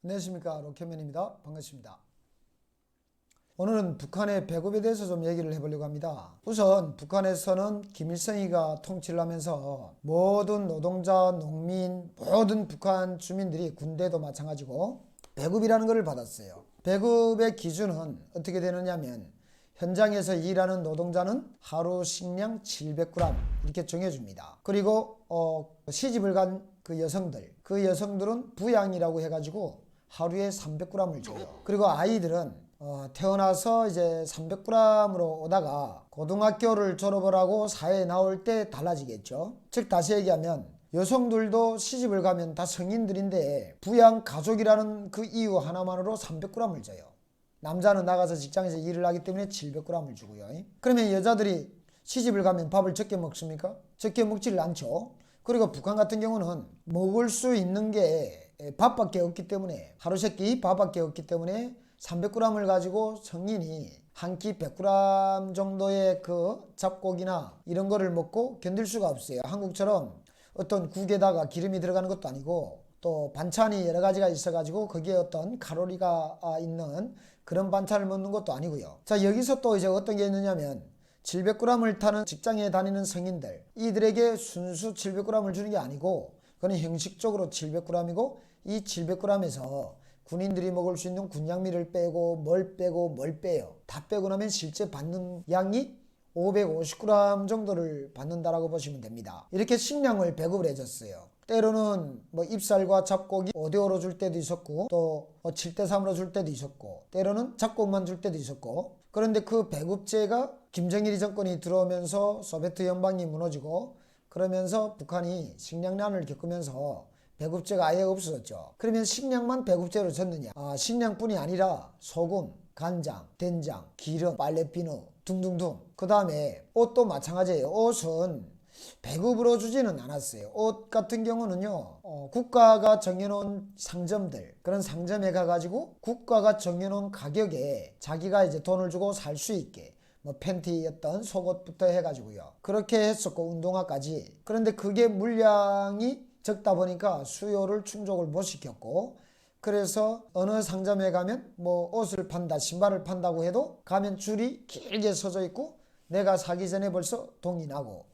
안녕하십니까, 로켓맨입니다. 반갑습니다. 오늘은 북한의 배급에 대해서 좀 얘기를 해보려고 합니다. 우선 북한에서는 김일성이가 통치를 하면서 모든 노동자, 농민, 모든 북한 주민들이 군대도 마찬가지고 배급이라는 것을 받았어요. 배급의 기준은 어떻게 되느냐면 현장에서 일하는 노동자는 하루 식량 700g 이렇게 정해줍니다. 그리고 시집을 간 그 여성들은 부양이라고 해가지고 하루에 300g을 줘요. 그리고 아이들은 태어나서 이제 300g으로 오다가 고등학교를 졸업을 하고 사회에 나올 때 달라지겠죠. 즉 다시 얘기하면 여성들도 시집을 가면 다 성인들인데 부양 가족이라는 그 이유 하나만으로 300g을 줘요. 남자는 나가서 직장에서 일을 하기 때문에 700g을 주고요. 그러면 여자들이 시집을 가면 밥을 적게 먹습니까? 적게 먹지를 않죠. 그리고 북한 같은 경우는 먹을 수 있는 게 밥밖에 없기 때문에 하루 세끼 밥밖에 없기 때문에 300g을 가지고 성인이 한 끼 100g 정도의 그 잡곡이나 이런 거를 먹고 견딜 수가 없어요. 한국처럼 어떤 국에다가 기름이 들어가는 것도 아니고 또 반찬이 여러 가지가 있어가지고 거기에 어떤 칼로리가 있는 그런 반찬을 먹는 것도 아니고요. 자, 여기서 또 이제 어떤 게 있느냐면 700g을 타는 직장에 다니는 성인들, 이들에게 순수 700g을 주는 게 아니고 그건 형식적으로 700g이고 이 700g에서 군인들이 먹을 수 있는 군량미를 빼고 뭘 빼요. 다 빼고 나면 실제 받는 양이 550g 정도를 받는다라고 보시면 됩니다. 이렇게 식량을 배급을 해줬어요. 때로는 뭐 잎살과 잡곡이 5대5로 줄 때도 있었고 또 7대3으로 줄 때도 있었고 때로는 잡곡만 줄 때도 있었고, 그런데 그 배급제가 김정일 정권이 들어오면서 소비에트 연방이 무너지고 그러면서 북한이 식량난을 겪으면서 배급제가 아예 없어졌죠. 그러면 식량만 배급제로 줬느냐? 식량뿐이 아니라 소금, 간장, 된장, 기름, 빨래비누 등등등. 그 다음에 옷도 마찬가지예요. 옷은 배급으로 주지는 않았어요. 옷 같은 경우는요, 국가가 정해놓은 상점들, 그런 상점에 가가지고 국가가 정해놓은 가격에 자기가 이제 돈을 주고 살 수 있게 뭐 팬티였던 속옷부터 해가지고요, 그렇게 했었고 운동화까지. 그런데 그게 물량이 적다 보니까 수요를 충족을 못 시켰고, 그래서 어느 상점에 가면 뭐 옷을 판다, 신발을 판다고 해도 가면 줄이 길게 서져 있고 내가 사기 전에 벌써 동이 나고,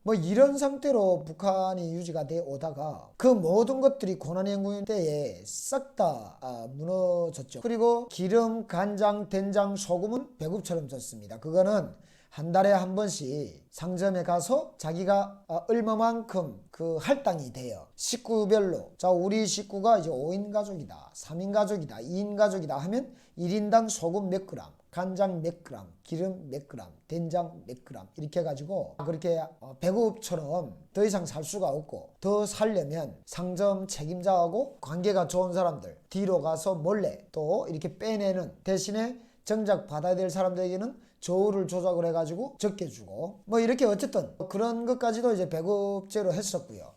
뭐 이런 상태로 북한이 유지가 돼 오다가 그 모든 것들이 고난행군 때에 싹 다 무너졌죠. 그리고 기름, 간장, 된장, 소금은 배급처럼 줬습니다. 그거는 한 달에 한 번씩 상점에 가서 자기가 얼마만큼 그 할당이 돼요. 식구별로. 자, 우리 식구가 이제 5인 가족이다, 3인 가족이다, 2인 가족이다 하면 1인당 소금 몇 그램, 간장 몇 그램, 기름 몇 그램, 된장 몇 그램 이렇게 해가지고 그렇게 배급처럼 더 이상 살 수가 없고, 더 살려면 상점 책임자하고 관계가 좋은 사람들 뒤로 가서 몰래 또 이렇게 빼내는 대신에 정작 받아야 될 사람들에게는 저울을 조작을 해가지고 적게 주고 뭐 이렇게 어쨌든 그런 것까지도 이제 배급제로 했었고요.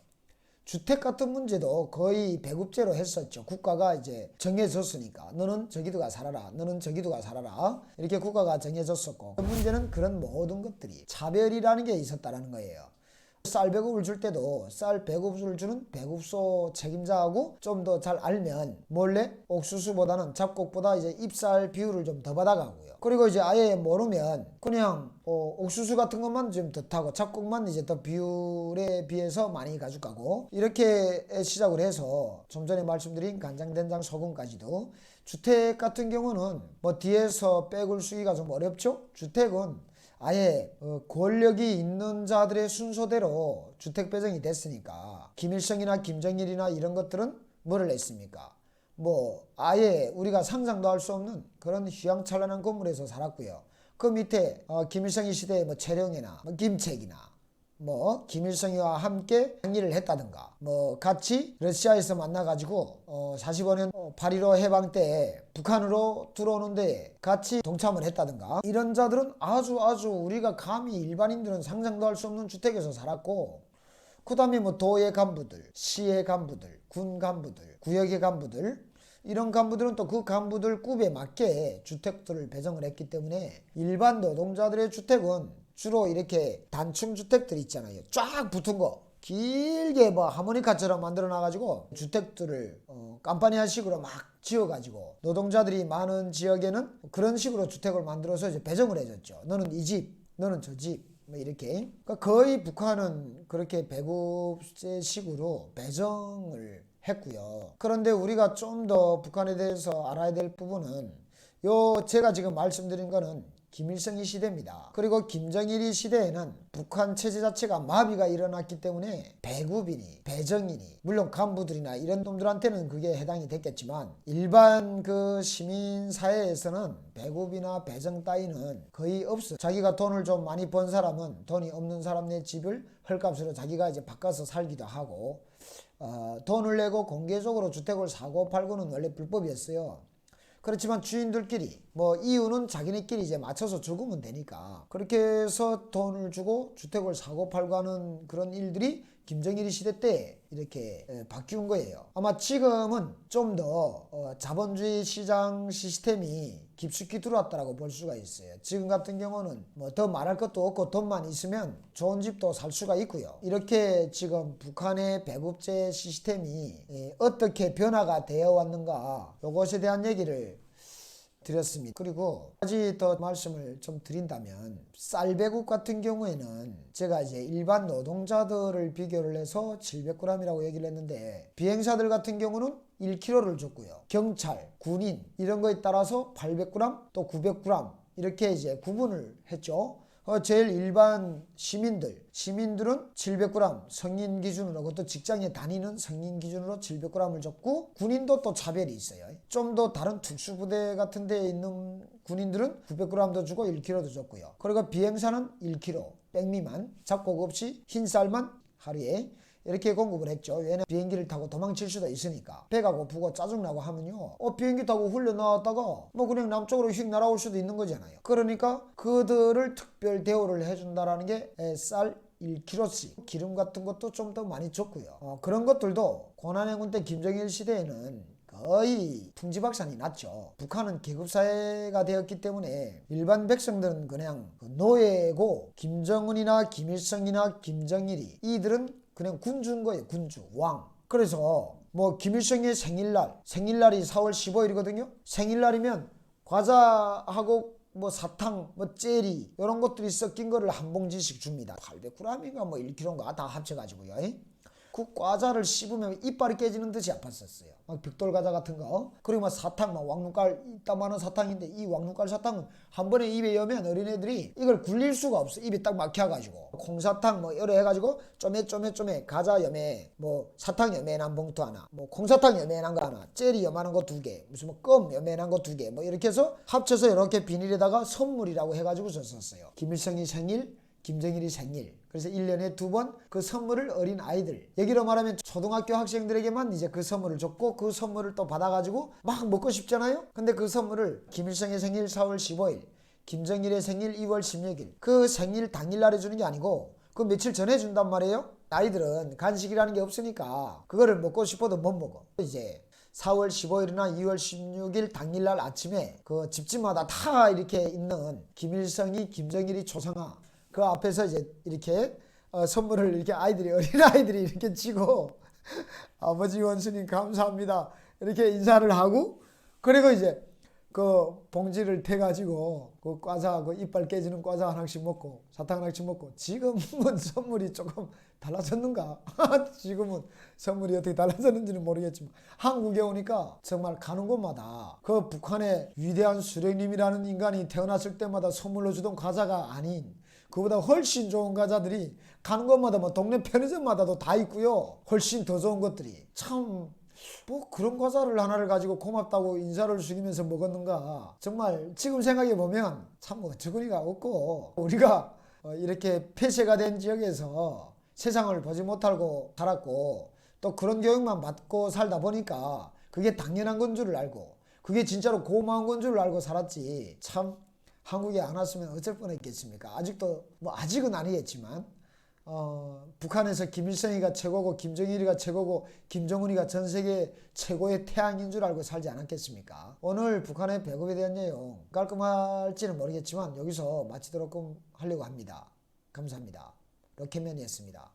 주택 같은 문제도 거의 배급제로 했었죠. 국가가 이제 정해줬으니까 너는 저기도가 살아라, 너는 저기도가 살아라, 이렇게 국가가 정해줬었고, 그 문제는 그런 모든 것들이 차별이라는 게 있었다는 거예요. 쌀 배급을 줄 때도 쌀 배급을 주는 배급소 책임자하고 좀 더 잘 알면 몰래 옥수수보다는 잡곡보다 이제 잎쌀 비율을 좀 더 받아가고요. 그리고 이제 아예 모르면 그냥 옥수수 같은 것만 좀 더 타고 잡곡만 이제 더 비율에 비해서 많이 가져가고, 이렇게 시작을 해서 좀 전에 말씀드린 간장, 된장, 소금까지도. 주택 같은 경우는 뭐 뒤에서 백을 쓰기가 좀 어렵죠. 주택은 아예 권력이 있는 자들의 순서대로 주택 배정이 됐으니까 김일성이나 김정일이나 이런 것들은 뭐를 했습니까? 뭐 아예 우리가 상상도 할 수 없는 그런 휘황찬란한 건물에서 살았고요. 그 밑에 김일성이 시대의 뭐 최령해나 뭐 김책이나 뭐 김일성이와 함께 항일을 했다든가 뭐 같이 러시아에서 만나가지고 45년 8.15 해방 때 북한으로 들어오는데 같이 동참을 했다든가, 이런 자들은 아주 우리가 감히 일반인들은 상상도 할 수 없는 주택에서 살았고, 그 다음에 뭐 도의 간부들, 시의 간부들, 군 간부들, 구역의 간부들, 이런 간부들은 또 그 간부들 급에 맞게 주택들을 배정을 했기 때문에 일반 노동자들의 주택은 주로 이렇게 단층 주택들 있잖아요. 쫙 붙은 거. 길게 뭐 하모니카처럼 만들어 놔가지고 주택들을 깜파니아식으로 막 지어가지고 노동자들이 많은 지역에는 그런 식으로 주택을 만들어서 이제 배정을 해줬죠. 너는 이 집, 너는 저 집, 뭐 이렇게. 그러니까 거의 북한은 그렇게 배급제식으로 배정을 했고요. 그런데 우리가 좀 더 북한에 대해서 알아야 될 부분은 제가 지금 말씀드린 거는 김일성이 시대입니다. 그리고 김정일이 시대에는 북한 체제 자체가 마비가 일어났기 때문에 배급이니 배정이니 물론 간부들이나 이런 놈들한테는 그게 해당이 됐겠지만 일반 그 시민 사회에서는 배급이나 배정 따위는 거의 없어. 자기가 돈을 좀 많이 번 사람은 돈이 없는 사람네 집을 헐값으로 자기가 이제 바꿔서 살기도 하고 돈을 내고 공개적으로 주택을 사고 팔고는 원래 불법이었어요. 그렇지만 주인들끼리 뭐 이유는 자기네끼리 이제 맞춰서 죽으면 되니까 그렇게 해서 돈을 주고 주택을 사고 팔고 하는 그런 일들이 김정일 시대 때 이렇게 바뀌운 거예요. 아마 지금은 좀 더 자본주의 시장 시스템이 깊숙이 들어왔다고 볼 수가 있어요. 지금 같은 경우는 뭐 더 말할 것도 없고 돈만 있으면 좋은 집도 살 수가 있고요. 이렇게 지금 북한의 배급제 시스템이 어떻게 변화가 되어 왔는가 이것에 대한 얘기를 드렸습니다. 그리고 한 가지 더 말씀을 좀 드린다면 쌀배급 같은 경우에는 제가 이제 일반 노동자들을 비교를 해서 700g이라고 얘기를 했는데 비행사들 같은 경우는 1kg를 줬고요. 경찰, 군인 이런 거에 따라서 800g 또 900g 이렇게 이제 구분을 했죠. 제일 일반 시민들은 700g 성인 기준으로 그것도 직장에 다니는 성인 기준으로 700g을 줬고 군인도 또 차별이 있어요. 좀 더 다른 특수부대 같은 데에 있는 군인들은 900g도 주고 1kg도 줬고요. 그리고 비행사는 1kg 백 미만 잡곡 없이 흰 쌀만 하루에 이렇게 공급을 했죠. 왜냐면 비행기를 타고 도망칠 수도 있으니까. 배가 고프고 짜증나고 하면요. 비행기 타고 훈련 나왔다가 뭐 그냥 남쪽으로 휙 날아올 수도 있는 거잖아요. 그러니까 그들을 특별 대우를 해준다라는 게 쌀 1kg씩 기름 같은 것도 좀 더 많이 줬고요. 그런 것들도 고난해군 때 김정일 시대에는 거의 풍지박산이 났죠. 북한은 계급사회가 되었기 때문에 일반 백성들은 그냥 노예고 김정은이나 김일성이나 김정일이 이들은 그냥 군주인 거예요. 군주, 왕. 그래서 뭐 김일성의 생일날이 4월 15일이거든요. 생일날이면 과자하고 뭐 사탕, 뭐 젤리 이런 것들이 섞인 거를 한 봉지씩 줍니다. 800g인가 뭐 1kg인가 다 합쳐가지고요. 그 과자를 씹으면 이빨이 깨지는 듯이 아팠었어요. 막 벽돌 과자 같은 거. 그리고 막 사탕, 막 왕눈깔 이따만한 사탕인데 이 왕눈깔 사탕은 한 번에 입에 여면 어린애들이 이걸 굴릴 수가 없어. 입에 딱 막혀가지고. 콩사탕 뭐 여러 해가지고 쪼매 과자 여매 뭐 사탕 여매한 봉투 하나 뭐 콩사탕 여매한 거 하나 젤리 여매한 거 2개 무슨 뭐 껌 여매한 거 2개 뭐 이렇게 해서 합쳐서 이렇게 비닐에다가 선물이라고 해가지고 줬었어요. 김일성이 생일 김정일이 생일 그래서 1년에 2번 그 선물을 어린 아이들 얘기로 말하면 초등학교 학생들에게만 이제 그 선물을 줬고 그 선물을 또 받아가지고 막 먹고 싶잖아요. 근데 그 선물을 김일성의 생일 4월 15일 김정일의 생일 2월 16일 그 생일 당일날에 주는 게 아니고 그 며칠 전에 준단 말이에요. 아이들은 간식이라는 게 없으니까 그거를 먹고 싶어도 못 먹어. 이제 4월 15일이나 2월 16일 당일날 아침에 그 집집마다 다 이렇게 있는 김일성이 김정일이 초상화 그 앞에서 이제 이렇게 선물을 이렇게 어린아이들이 이렇게 치고 아버지 원수님 감사합니다 이렇게 인사를 하고 그리고 이제 그 봉지를 태가지고 그 과자 그 이빨 깨지는 과자 하나씩 먹고 사탕 하나씩 먹고 지금은 선물이 조금 달라졌는가? 지금은 선물이 어떻게 달라졌는지는 모르겠지만 한국에 오니까 정말 가는 곳마다 그 북한의 위대한 수령님이라는 인간이 태어났을 때마다 선물로 주던 과자가 아닌 그보다 훨씬 좋은 과자들이 가는 곳마다 뭐 동네 편의점마다도 다 있고요. 훨씬 더 좋은 것들이 참 뭐 그런 과자를 하나를 가지고 고맙다고 인사를 숙이면서 먹었는가 정말 지금 생각해 보면 참 어처구니가 없고 우리가 이렇게 폐쇄가 된 지역에서 세상을 보지 못하고 살았고 또 그런 교육만 받고 살다 보니까 그게 당연한 건 줄을 알고 그게 진짜로 고마운 건 줄을 알고 살았지 참 한국에 안 왔으면 어쩔 뻔했겠습니까? 아직도 뭐 아직은 아니겠지만 북한에서 김일성이가 최고고 김정일이가 최고고 김정은이가 전 세계 최고의 태양인 줄 알고 살지 않았겠습니까? 오늘 북한의 배급에 대한 내용 깔끔할지는 모르겠지만 여기서 마치도록 하려고 합니다. 감사합니다. 럭키맨이었습니다.